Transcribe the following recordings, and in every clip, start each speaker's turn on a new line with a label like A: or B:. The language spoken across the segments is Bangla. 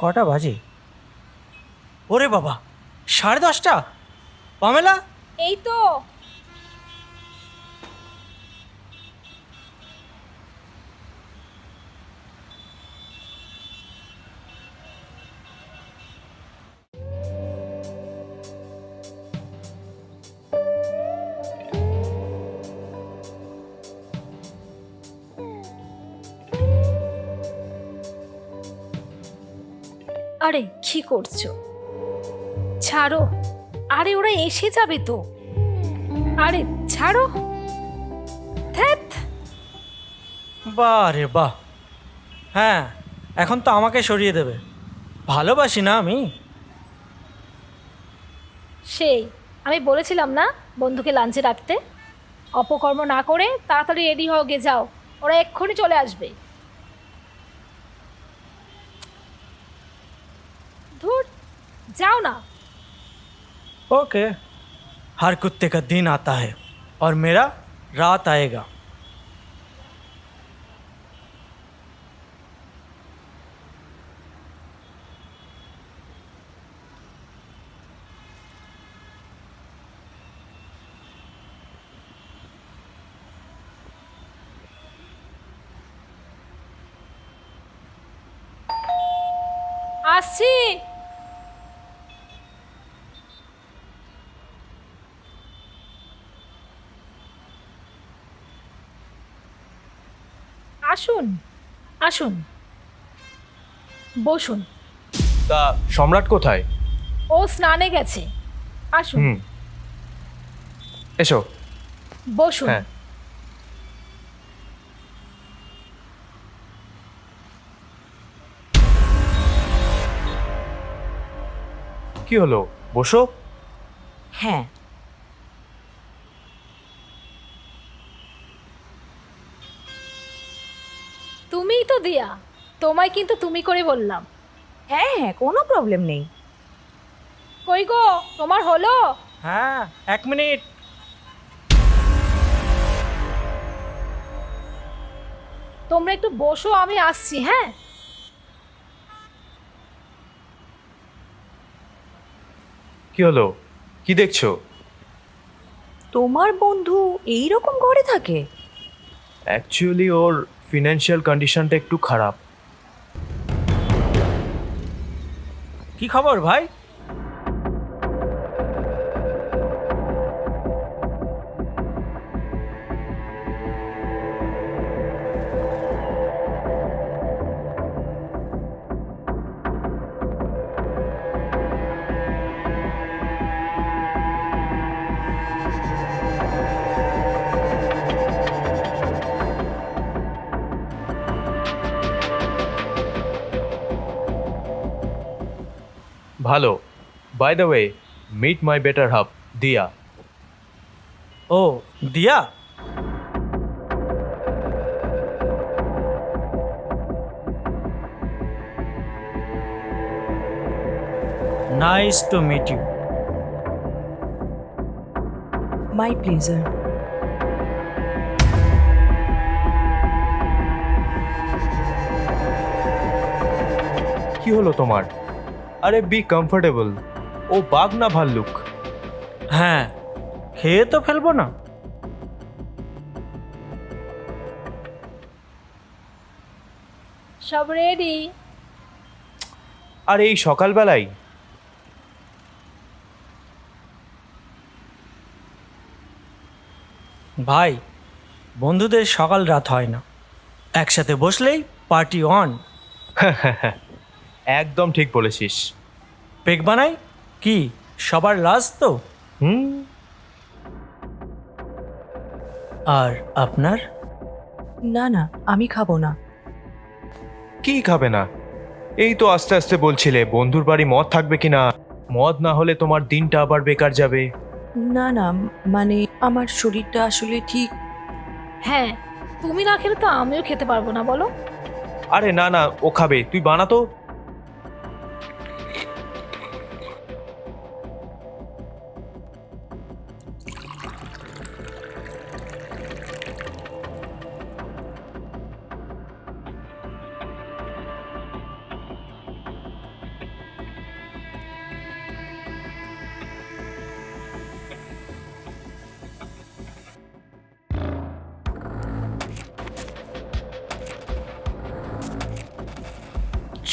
A: কটা বাজে? ওরে বাবা, 10:30। পামেলা,
B: এই তো। আরে কি করছো? ছাড়ো। আরে ওরা এসে যাবে তো। আরে ছাড়ো। ধ্যাৎ।
A: বাহ রে বাহ। হ্যাঁ, এখন তো আমাকে সরিয়ে দেবে। ভালোবাসি না আমি?
B: সেই আমি বলেছিলাম না বন্ধুকে লাঞ্চে রাখতে। অপকর্ম না করে তাড়াতাড়ি রেডি হও, গে যাও। ওরা এক্ষুনি চলে আসবে। ধুর, যাও না।
A: ओके, हर कुत्ते का दिन आता है और मेरा रात आएगा।
B: আসছি। আসুন আসুন, বসুন।
C: তা সম্রাট কোথায়?
B: ও স্নানে গেছে। আসুন,
C: হুম, এসো।
B: বসুন।
C: হ্যাঁ, কি হলো? বসো।
D: হ্যাঁ,
B: তুমিই তো দিয়া, তোমায় কিন্তু তুমি করে বললাম।
D: হ্যাঁ হ্যাঁ, কোনো প্রবলেম নেই।
B: কই গো, তোমার হলো?
A: হ্যাঁ, 1 মিনিট।
B: তোমরা একটু বসো, আমি আসছি। হ্যাঁ,
C: কি হলো? কি দেখছো?
D: তোমার বন্ধু এই রকম ঘরে থাকে?
C: অ্যাকচুয়ালি ওর ফিনান্সিয়াল কন্ডিশনটা একটু খারাপ।
A: কি খবর ভাই?
C: ভালো। By the way, meet my better half, Diya.
A: ও, Diya. Nice to meet you.
D: My pleasure.
C: কি হলো তোমার? আরে বি কমফোর্টেবল। ও বাঘ না ভাল্লুক?
A: হ্যাঁ, খেয়ে তো ফেলবো না?
B: সব রেডি।
C: আর এই সকালবেলায়?
A: ভাই, বন্ধুদের সকাল রাত হয় না, একসাথে বসলেই পার্টি অন।
C: একদম ঠিক বলেছিস।
A: পেক বানাই কি? সবার লাস্ট তো।
C: হুম।
A: আর আপনার?
D: না না, আমি খাবো না।
C: কি খাবে না? এই তো আস্তে আস্তে বলছিলে বন্ধুর বাড়ি মদ থাকবে কিনা। মদ না হলে তোমার দিনটা আবার বেকার যাবে।
D: না না, মানে আমার শরীরটা আসলে ঠিক।
B: হ্যাঁ, তুমি না খেলে তো আমিও খেতে পারবো না, বলো।
C: আরে না না, ও খাবে, তুই বানাতো।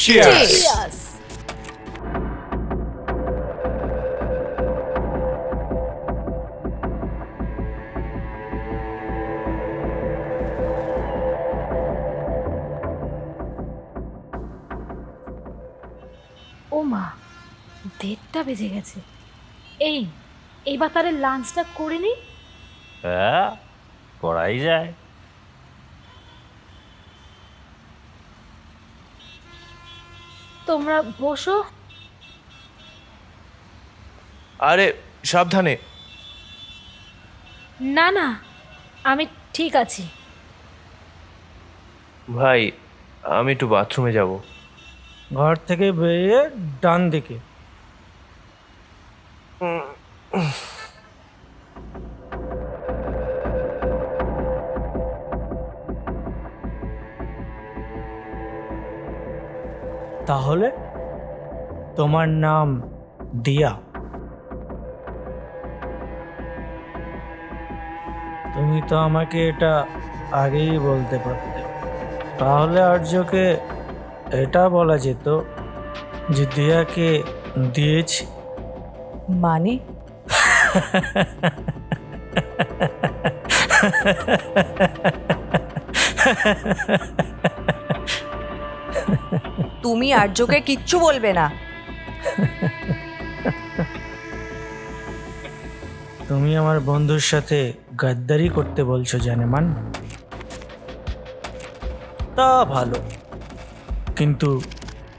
C: Cheers!
B: Cheers! ও মা, 1:30 বেজে গেছে। এইবার তাহলে লাঞ্চটা করে নি।
E: হ্যাঁ, করাই যায়।
B: তোমরা বসো।
C: আরে সাবধানে।
B: না না, আমি ঠিক আছি।
C: ভাই, আমি একটু বাথরুমে যাব।
A: ঘর থেকে বেরিয়ে ডান দিকে। তাহলে তোমার নাম দিয়া? তুমি তো আমাকে এটা আগেই বলতে পারতে। তাহলে আর্যকে এটা বলা যেত যে দিয়াকে দিয়েছি।
D: মানে? তুমি আর্যকে কিচ্ছু বলবে না।
A: তুমি আমার বন্ধুর সাথে গাদ্দারি করতে বলছো জানেমান? তা ভালো, কিন্তু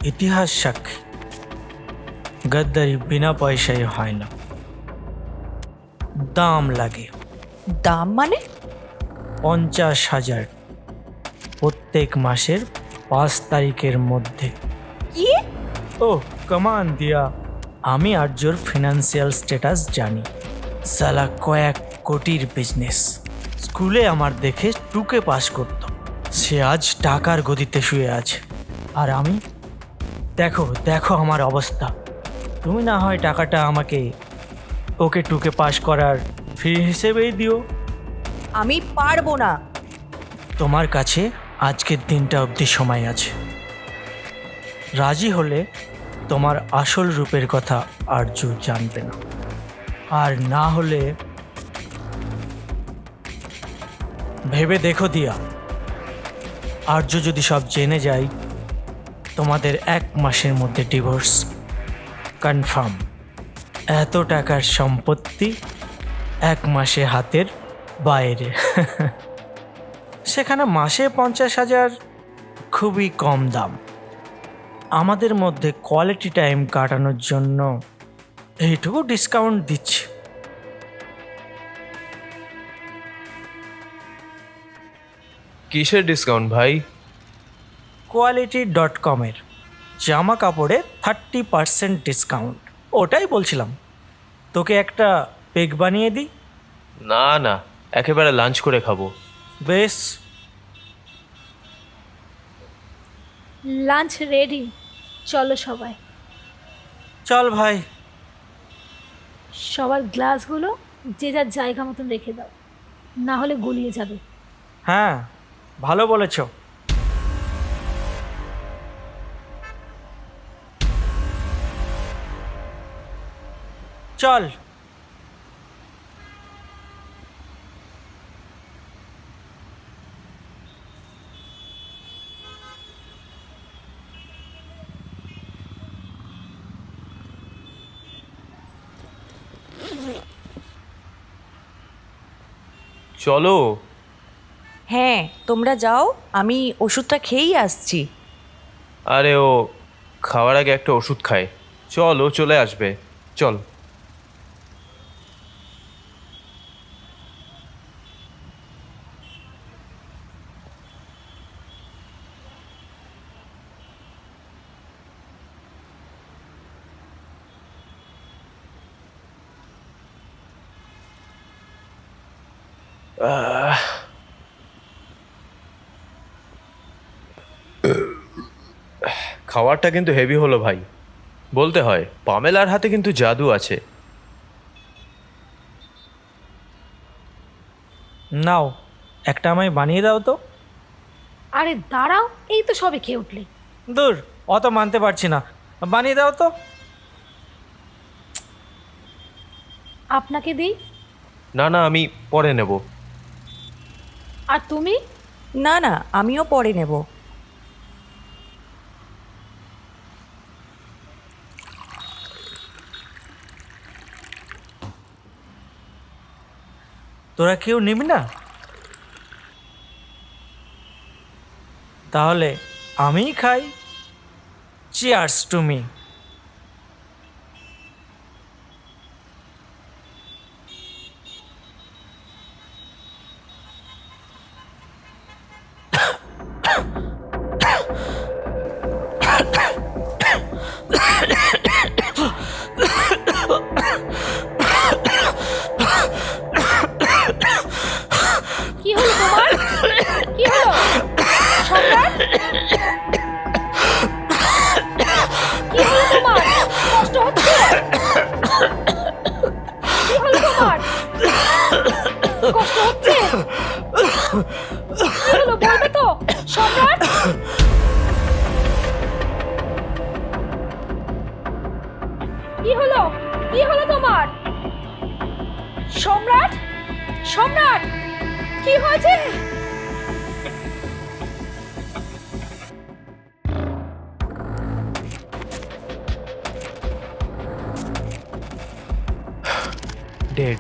A: ইতিহাস সাক্ষী গাদ্দারি বিনা পয়সায় হয় না, দাম লাগে।
D: দাম মানে?
A: 50,000 প্রত্যেক মাসের 5 তারিখের মধ্যে।
D: কি?
A: ও কমান দিয়া, আমি আর্যর ফিনান্সিয়াল স্ট্যাটাস জানি। সালা কয়েক কোটির বিজনেস। স্কুলে আমার দেখে টুকে পাস করত। সে আজ টাকার গদিতে শুয়ে আছে, আর আমি দেখো দেখো আমার অবস্থা। তুমি না হয় টাকাটা আমাকে ওকে টুকে পাস করার ফি হিসেবেই দিও।
D: আমি পারবো না।
A: তোমার কাছে আজকের দিনটা অবধি সময় আছে। রাজি হলে তোমার আসল রূপের কথা আর্য জানবে না, আর না হলে ভেবে দেখো দিয়া, আর্য যদি সব জেনে যায়, তোমাদের 1 মাসের মধ্যে ডিভোর্স কনফার্ম। এত টাকার সম্পত্তি 1 মাসে হাতের বাইরে। সেখানে মাসে 50,000 খুবই কম দাম। আমাদের মধ্যে কোয়ালিটি টাইম কাটানোর জন্য এইটুকু ডিসকাউন্ট দিচ্ছি।
C: কিসের ডিসকাউন্ট ভাই?
A: quality.com-এর জামা কাপড়ে 30% ডিসকাউন্ট। ওটাই বলছিলাম, তোকে একটা পেগ বানিয়ে দিই।
C: না না, একেবারে লাঞ্চ করে খাবো।
A: বেশ,
B: লাঞ্চ রেডি, চলো সবাই।
A: চল ভাই।
B: সবার গ্লাসগুলো যে যার জায়গা মতন রেখে দাও, না হলে গুলিয়ে যাবে।
A: হ্যাঁ, ভালো বলেছ। চল।
C: চলো।
D: হ্যাঁ, তোমরা যাও, আমি ওষুধটা খেয়েই আসছি।
C: আরে ও খাওয়ার আগে একটা ওষুধ খায়। চল, ও চলে আসবে। চল। খাওয়ারটা কিন্তু হেভি হলো ভাই। বলতে হয় পামেলার হাতে কিন্তু জাদু আছে।
A: নাও, একটা আমায় বানিয়ে দাও তো।
B: আরে দাঁড়াও, এই তো সবে খেয়ে উঠলে।
A: দূর, অত মানতে পারছি না, বানিয়ে দাও তো।
B: আপনাকে দিই।
C: না না, আমি পরে নেব।
B: আর তুমি?
D: না না, আমিও পরে নেব।
A: তোরা কেউ নিবি না? তাহলে আমিই খাই। Cheers to me.
B: কি হলো তোমার? কি হলো সম্রাট? কি হলো তোমার? কষ্ট হচ্ছে? কি হলো তোমার? কষ্ট হচ্ছে? কি হলো বলবে তো সম্রাট? কি হলো? কি হলো তোমার? সম্রাট, সম্রাট, কি হয়েছে?
C: ডেড।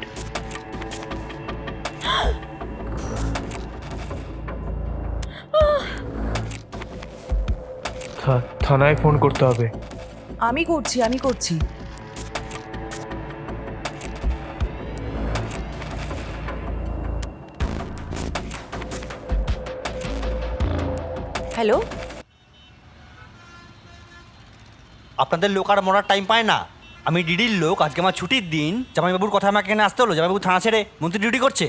C: থানায় ফোন করতে হবে।
D: আমি করছি। হ্যালো,
F: আপনাদের লোক আর মরার টাইম পায় না। আমি ডিডির লোক, আজকে আমার ছুটির দিন। জামাইবাবুর কথা আমাকে এখানে আসতে হলো। জামাইবাবু থানা ছেড়ে মন্ত্রী ডিউটি করছে।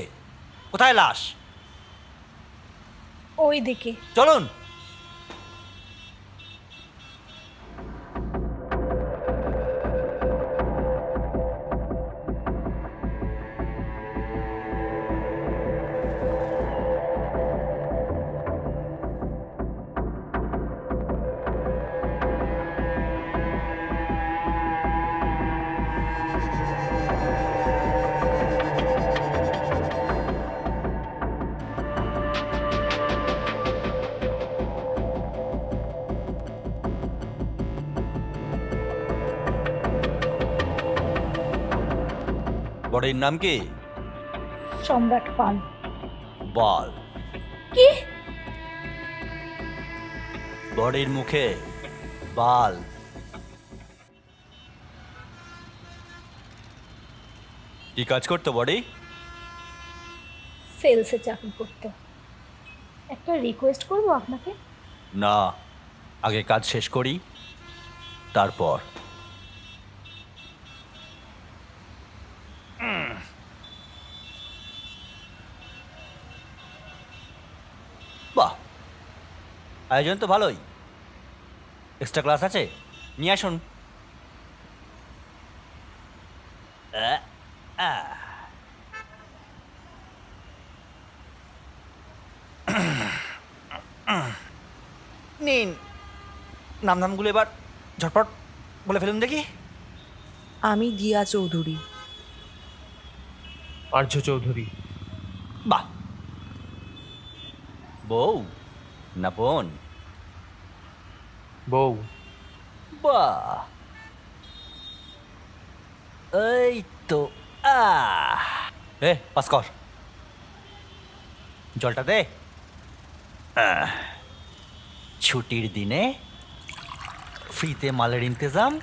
F: কোথায় লাশ?
B: ওই দিকে।
F: চলুন। বডির নাম কি?
B: সম্রাট পাল।
F: বল।
B: কি?
F: বডির মুখে বাল। কি কাজ করতো বডি?
B: সেলসে চাকরি করতো। একটা রিকোয়েস্ট করবো আপনাকে?
F: না, আগে কাজ শেষ করি, তারপর। বাহ, আয়োজন তো ভালোই। এক্সট্রা ক্লাস আছে, নিয়ে আসুন। নিন, নামগুলো এবার ঝটপট বলে ফেলুন দেখি।
D: আমি দিয়া চৌধুরী।
C: আর্য চৌধুরী।
F: বাহ, বউ না বোন?
C: বউ।
F: বাহ, এই তো। পাস কর, জলটা দে। ছুটির দিনে ফ্রিতে মালের ইন্তজাম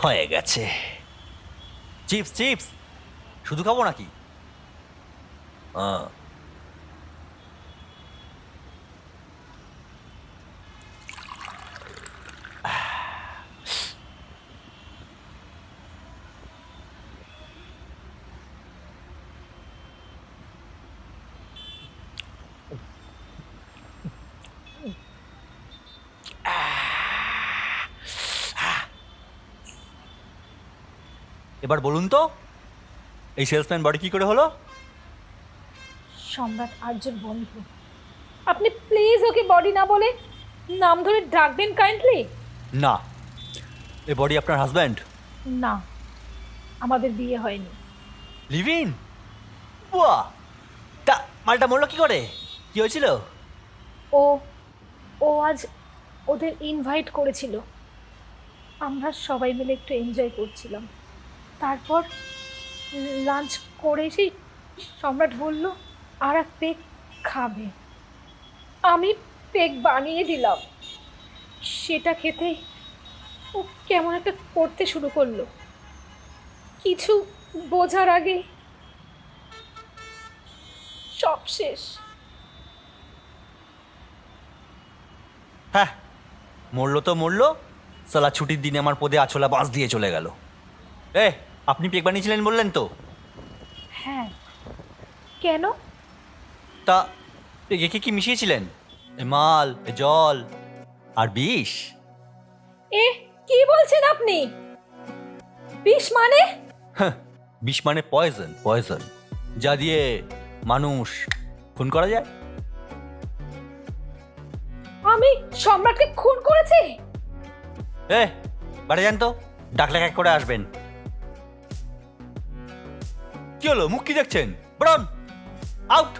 F: হয়ে গেছে। চিপস চিপস শুধু খাবো নাকি? এবার বলুন তো, এই সেলসম্যান বডি কি করে হলো?
B: সম্রাট আর্যর বন্ধু। আপনি প্লিজ ওকে বডি না বলে নাম ধরে ডাকবেন কাইন্ডলি।
F: না, এ বডি আপনার হাজব্যান্ড?
B: না, আমাদের বিয়ে হয়নি।
F: Live in? বাহ! তা মালটা মরলো কি করে? কি হয়েছিল?
B: ও ও আজ ওদের ইনভাইট করেছিল, আমরা সবাই মিলে একটু এনজয় করছিলাম। তারপর লাঞ্চ করে এসেই সম্রাট বলল আর এক পেক খাবে। আমি পেক বানিয়ে দিলাম। সেটা খেতেই ও কেমন একটা করতে শুরু করলো। কিছু বোঝার আগে সব শেষ।
F: হ্যাঁ, মরলো তো মরলো, সালা ছুটির দিনে আমার পদে আছলা বাঁশ দিয়ে চলে গেল। আপনি পেক বানিয়েছিলেন বললেন তো?
B: হ্যাঁ, কেন?
F: তা পেকে কি মিশিয়েছিলেন? এ মাল, এ জল আর বিষ?
B: এ কি বলছেন আপনি? বিষ মানে?
F: হ্যাঁ, বিষ মানে পয়জন, পয়জন, যা দিয়ে মানুষ খুন করা যায়।
B: আমি সম্রাটকে খুন করেছি?
F: বাড়ি যান তো, ডাকলে এক করে আসবেন। কি হলো, মুখ কি দেখছেন? বরণ আউট।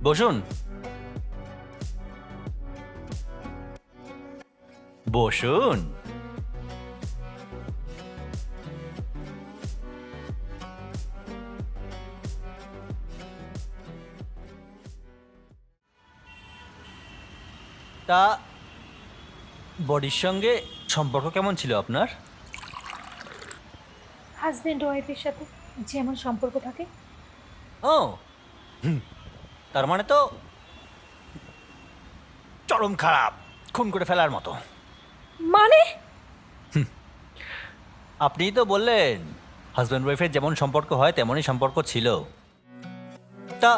F: বসুন বসুন। তা বডির সঙ্গে সম্পর্ক কেমন ছিল আপনার?
B: হাজবেন্ড ওয়াইফের সাথে যেমন সম্পর্ক থাকে।
F: ও তার মানে তো চরম খারাপ, খুন করে ফেলার মতো।
B: মানে?
F: আপনিই তো বললেন হাজব্যান্ড ওয়াইফের যেমন সম্পর্ক হয় তেমনই সম্পর্ক ছিল। তা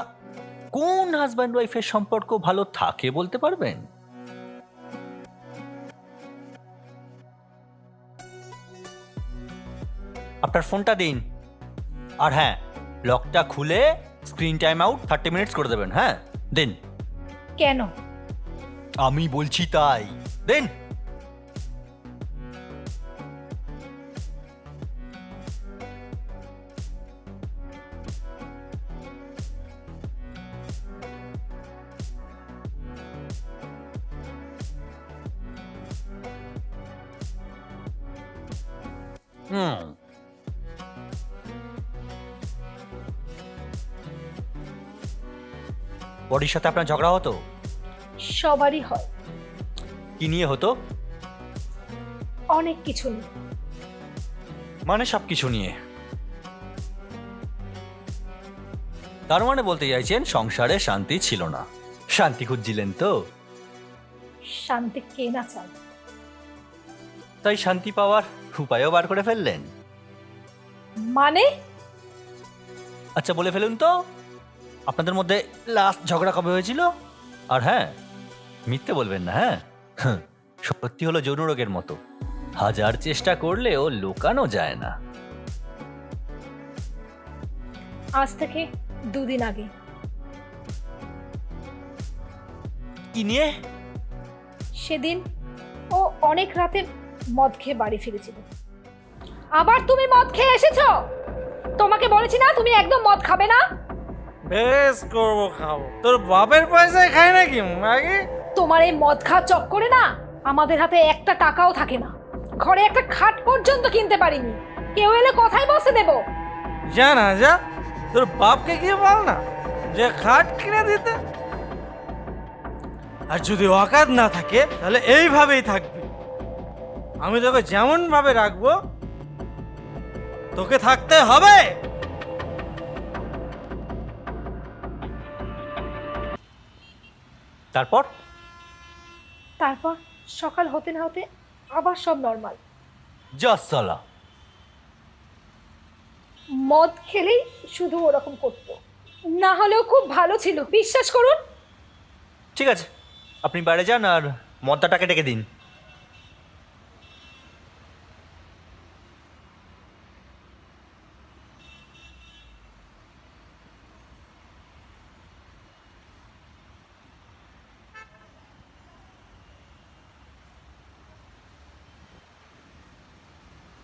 F: কোন হাজব্যান্ড ওয়াইফের সম্পর্ক ভালো থাকে বলতে পারবেন? আপনার ফোনটা দিন, আর হ্যাঁ, লকটা খুলে স্ক্রিন টাইম আউট 30 মিনিটস করে দেবেন। হ্যাঁ দিন।
B: কেন?
F: আমি বলছি তাই, দিন। বডির সাথে আপনার ঝগড়া হতো?
B: সবারই হয়,
F: কি নিয়ে হতো?
B: অনেক কিছু নিয়ে।
F: মানে সব কিছু নিয়ে? তার মানে বলতে চাইছেন সংসারে শান্তি ছিল না, শান্তি খুঁজছিলেন তো?
B: শান্তি কে না চায়?
F: তাই শান্তি পাওয়ার উপায়ও বার করে ফেললেন।
B: মানে?
F: আচ্ছা বলে ফেলুন তো, আপনাদের মধ্যে লাস্ট ঝগড়া কবে হয়েছিল? আর হ্যাঁ, মিথ্যে বলবেন না। হ্যাঁ, সত্যি হলো যৌন রোগের মতো, হাজার চেষ্টা করলেও লুকানো যায় না।
B: আজ থেকে 2 দিন আগে।
F: কি নিয়ে?
B: সেদিন ও অনেক রাতে মদ খেয়ে বাড়ি ফিরেছিল। আবার তুমি মদ খেয়ে এসেছো? তোমাকে বলেছি না তুমি একদম মদ খাবে না?
A: বেশ করবো, খাবো। তোর বাপের পয়সায় খায় নাকি মাগি?
B: তোমার এই মদ খাওয়া চক্করে না আমাদের হাতে একটা টাকাও থাকে না, ঘরে একটা খাট পর্যন্ত কিনতে পারিনি। কেউ এলে কোথায় বসে দেব?
A: যা না যা, তোর বাপকে গিয়ে বল না যে খাট কিনে দিতে। আর যদি অকাত না থাকে তাহলে এইভাবেই থাকবি। আমি তোকে যেমন ভাবে রাখবো তোকে থাকতে হবে।
F: তারপর?
B: তারপর সকাল হতে না হতে আবার সব নর্মাল।
F: জাসালা,
B: মদ খেলেই শুধু ওরকম করতো, না হলেও খুব ভালো ছিল, বিশ্বাস করুন।
F: ঠিক আছে, আপনি বাইরে যান আর মদ্দাটাকে ডেকে দিন।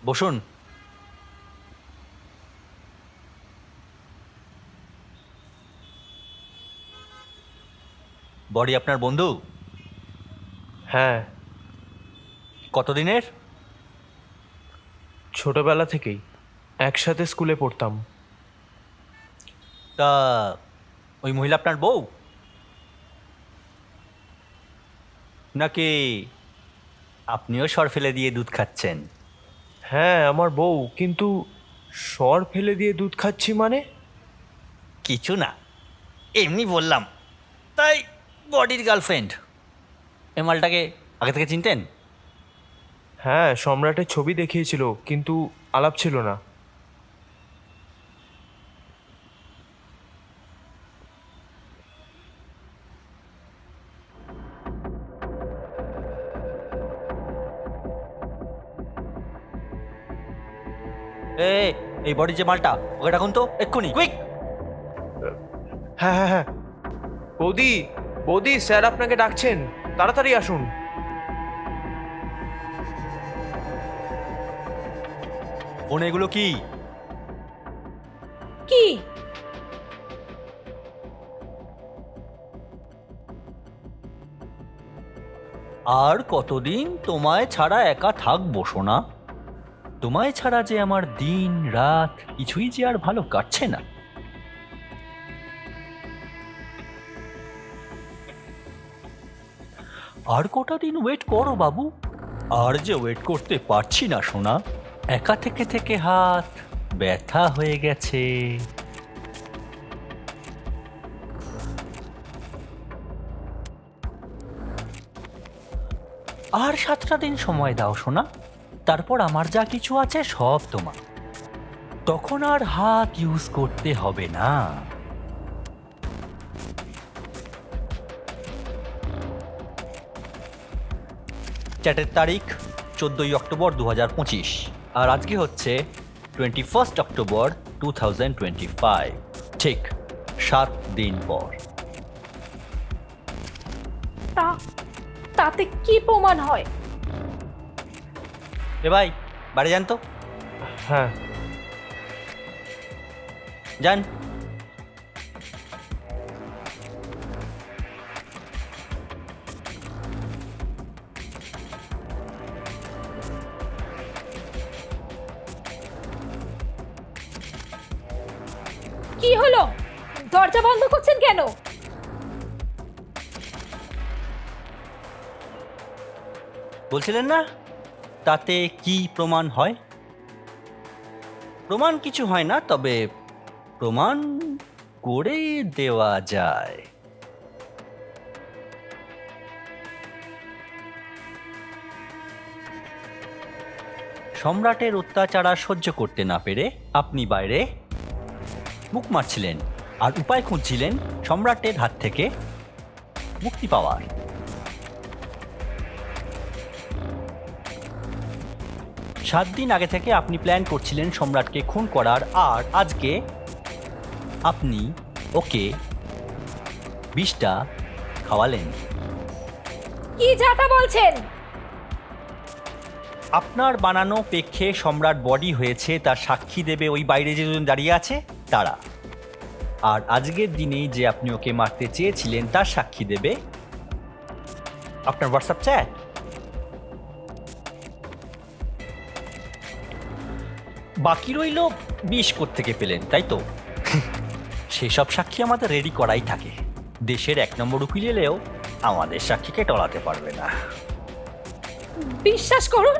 F: বসুন। বডি আপনার বন্ধু?
C: হ্যাঁ,
F: কতদিনের?
C: ছোটবেলা থেকেই একসাথে স্কুলে পড়তাম।
F: তা ওই মহিলা আপনার বউ নাকি আপনিও সর ফেলে দিয়ে দুধ খাচ্ছেন?
C: হ্যাঁ, আমার বউ, কিন্তু সর ফেলে দিয়ে দুধ খাচ্ছি মানে?
F: কিছু না, এমনি বললাম। তাই বডির গার্লফ্রেন্ড এ মালটাকে আগে থেকে চিনতেন?
C: হ্যাঁ, সম্রাটের ছবি দেখিয়েছিল, কিন্তু আলাপ ছিল না।
F: এই বডির যে মালটা, ওকে ডাকুন তো এক্ষুনি, কুইক।
C: হ্যাঁ হ্যাঁ হ্যাঁ, বৌদি, বৌদি, স্যার আপনাকে ডাকছেন, তাড়াতাড়ি আসুন।
F: ফোনে এগুলো কি?
B: কি?
F: আর কতদিন তোমায় ছাড়া একা থাকবো সোনা? তোমায় ছাড়া যে আমার দিন রাত কিছুই যে আর ভালো কাটছে না। আর কটা দিন ওয়েট করো বাবু। আর যে ওয়েট করতে পারছি না সোনা, একা থেকে থেকে হাত ব্যথা হয়ে গেছে। আর 7টা দিন সময় দাও সোনা, তারপর আমার যা কিছু আছে সব তোমার। তখন আর হাত ইউজ করতে হবে না। চ্যাটের তারিখ 14ই অক্টোবর 2025, আর আজকে হচ্ছে 21 অক্টোবর 2025, ঠিক 7 দিন পর।
B: তাতে কি প্রমাণ হয়?
F: এ ভাই, বাড়ি যান তো,
C: হ্যাঁ,
F: যান।
B: কি হলো? দরজা বন্ধ করছেন কেন?
F: বলছিলেন না তাতে কি প্রমাণ হয়? প্রমাণ কিছু হয় না, তবে প্রমাণ করে দেওয়া যায়। সম্রাটের অত্যাচার আর সহ্য করতে না পেরে আপনি বাইরে মুখ মারছিলেন আর উপায় খুঁজছিলেন সম্রাটের হাত থেকে মুক্তি পাওয়ার। 7 দিন আগে থেকে আপনি প্ল্যান করছিলেন সম্রাটকে খুন করার, আর আজকে আপনি ওকে বিষটা খাওয়ালেন।
B: কি যাতা বলছেন?
F: আপনার বানানো পেক্ষে সম্রাট বডি হয়েছে তার সাক্ষী দেবে ওই বাইরে যে দুজন দাঁড়িয়ে আছে তারা, আর আজকের দিনেই যে আপনি ওকে মারতে চেয়েছিলেন তার সাক্ষী দেবে আপনার হোয়াটসঅ্যাপ চ্যাট। বাকি রইল বিষ কোত্থেকে পেলেন, তাই তো? সেসব সাক্ষী আমাদের রেডি করাই থাকে। দেশের 1 নম্বর উকিল এলেও আমাদের সাক্ষীকে টলাতে পারবে না।
B: বিশ্বাস করুন,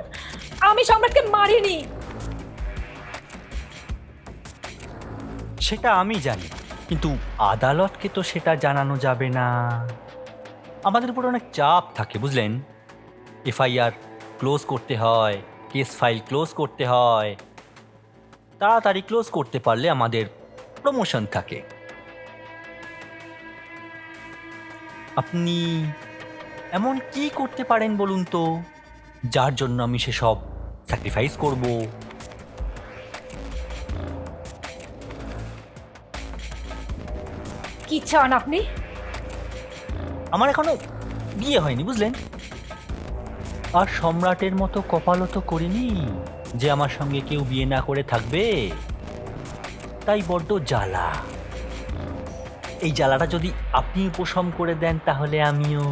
B: আমি সম্রাটকে মারিনি।
F: সেটা আমি জানি, কিন্তু আদালতকে তো সেটা জানানো যাবে না। আমাদের উপর অনেক চাপ থাকে, বুঝলেন? এফআইআর ক্লোজ করতে হয়, কেস ফাইল ক্লোজ করতে হয়। তাড়াতাড়ি ক্লোজ করতে পারলে আমাদের প্রমোশন থাকে। আপনি এমন কি করতে পারেন বলুন তো, যার জন্য আমি সেসব স্যাক্রিফাইস করব?
B: কি চান আপনি?
F: আমার এখনো বিয়ে হয়নি, বুঝলেন? আর সম্রাটের মতো কপালও তো করিনি যে আমার সঙ্গে কেউ বিয়ে না করে থাকবে, তাই বড্ড জ্বালা। এই জ্বালাটা যদি আপনি উপশম করে দেন তাহলে আমিও।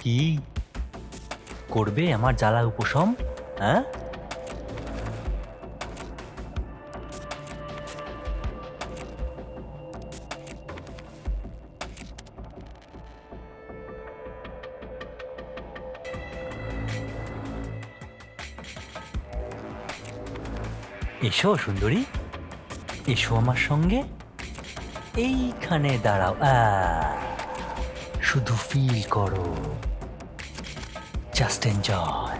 F: কি করবে আমার জ্বালা উপশম? হ্যাঁ, এসো সুন্দরী, এসো আমার সঙ্গে। এইখানে দাঁড়াও, শুধু ফিল করো, জাস্ট এনজয়।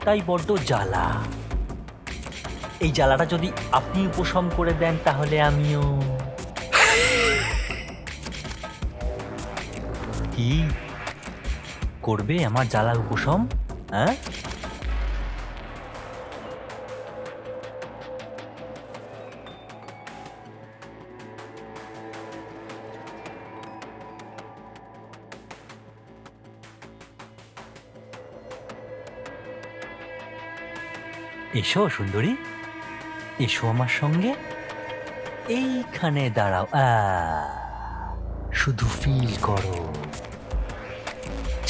F: তাই বড্ড জ্বালা। এই জ্বালাটা যদি আপনি উপশম করে দেন তাহলে আমিও। কি করবে আমার জ্বালা উপশম? হ্যাঁ, এসো সুন্দরী, এসো আমার সঙ্গে। এইখানে দাঁড়াও, শুধু ফিল করো,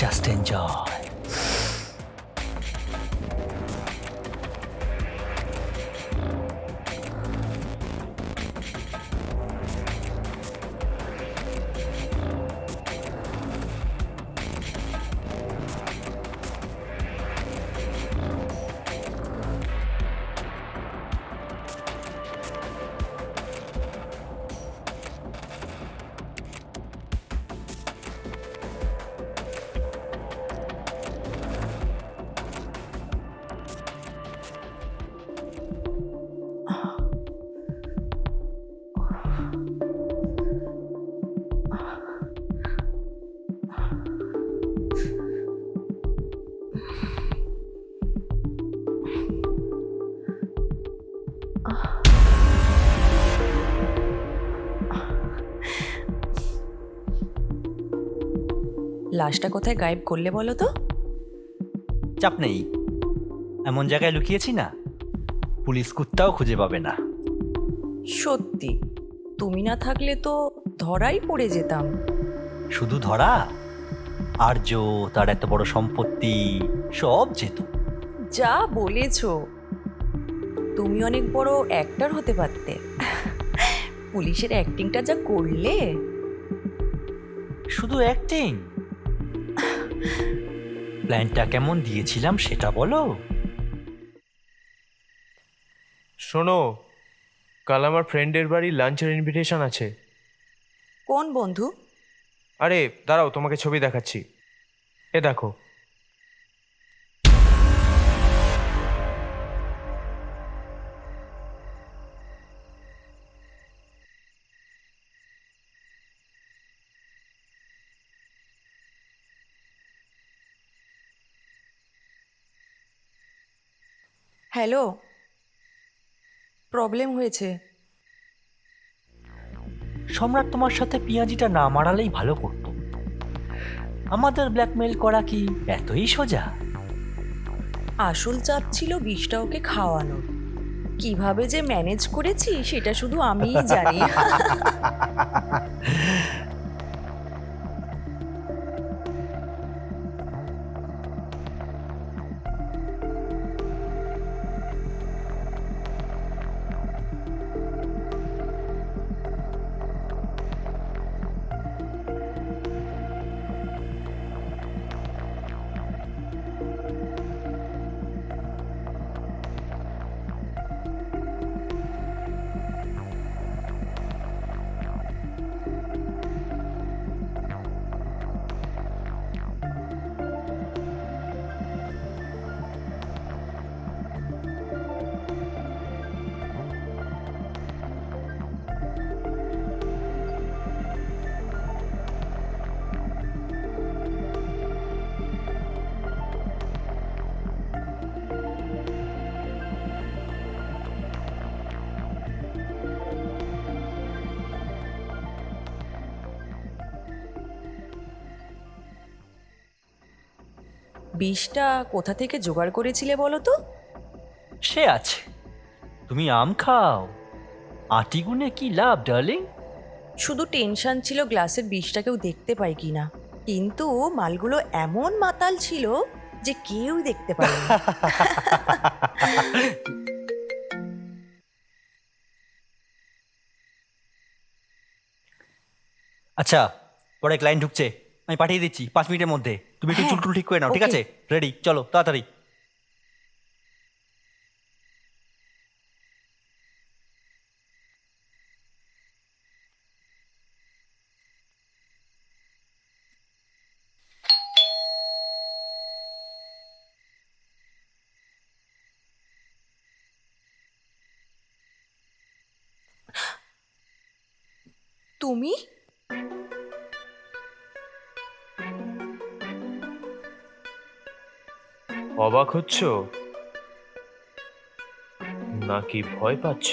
F: জাস্ট এনজয়।
D: লাশটা কোথায় গায়েব করলে বলো তো?
F: চাপ নেই, এমন জায়গায় লুকিয়েছি না পুলিশ কুত্তাও খুঁজে পাবে না।
D: সত্যি, তুমি না থাকলে তো ধরাই পড়ে যেতাম।
F: শুধু ধরা, আর্য, তার এত বড় সম্পত্তি, সব যেত।
D: যা বলেছো, তুমি অনেক বড় অ্যাক্টর হতে পারতে। পুলিশের অ্যাক্টিংটা যা করলে।
F: শুধু অ্যাক্টিং? প্ল্যানটা কেমন দিয়েছিলাম সেটা বলো।
C: শোনো, কাল আমার ফ্রেন্ডের বাড়ি লাঞ্চের ইনভিটেশন আছে।
D: কোন বন্ধু?
C: আরে দাঁড়াও, তোমাকে ছবি দেখাচ্ছি, এ দেখো।
D: হ্যালো, প্রবলেম হয়েছে।
F: সম্রাট তোমার সাথে পিঁয়াজিটা না মারালেই ভালো করত। আমাদের ব্ল্যাকমেল করা কি এতই সোজা?
D: আসল চাপ ছিল বিষটা ওকে খাওয়ানোর। কিভাবে যে ম্যানেজ করেছি সেটা শুধু আমিই জানি। বিষটা কোথা থেকে জোগাড় করেছিলে বলো তো?
F: সে আছে, তুমি আম খাও, আটি গুনে কি লাভ ডার্লিং।
D: শুধু টেনশন ছিল গ্লাসের বিষটা কেউ দেখতে পায় কিনা, কিন্তু মালগুলো এমন মাতাল ছিল যে কেউ দেখতে পায়নি।
F: আচ্ছা, পরে ক্লায়েন্ট ঢুকছে, আমি পাঠিয়ে দিচ্ছি 5 মিনিটের মধ্যে। তুমি একটু
D: হ্যাঁ,
F: চুল টুল ঠিক করে নাও, ঠিক
D: okay.
F: আছে? রেডি, চলো তাড়াতাড়ি।
D: তুমি?
C: অবাক হচ্ছ নাকি ভয় পাচ্ছ?